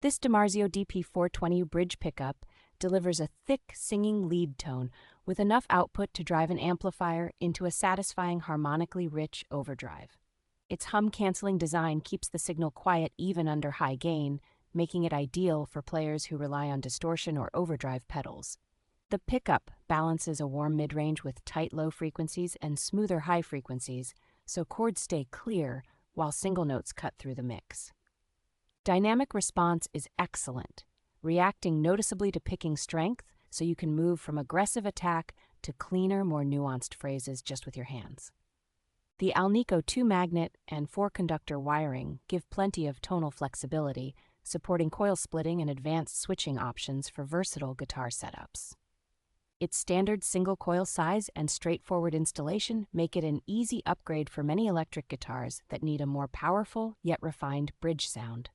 This DiMarzio DP420 bridge pickup delivers a thick, singing lead tone with enough output to drive an amplifier into a satisfying harmonically rich overdrive. Its hum-canceling design keeps the signal quiet even under high gain, making it ideal for players who rely on distortion or overdrive pedals. The pickup balances a warm mid-range with tight low frequencies and smoother high frequencies, so chords stay clear while single notes cut through the mix. Dynamic response is excellent, reacting noticeably to picking strength so you can move from aggressive attack to cleaner, more nuanced phrases just with your hands. The Alnico 2-magnet and 4-conductor wiring give plenty of tonal flexibility, supporting coil splitting and advanced switching options for versatile guitar setups. Its standard single coil size and straightforward installation make it an easy upgrade for many electric guitars that need a more powerful yet refined bridge sound.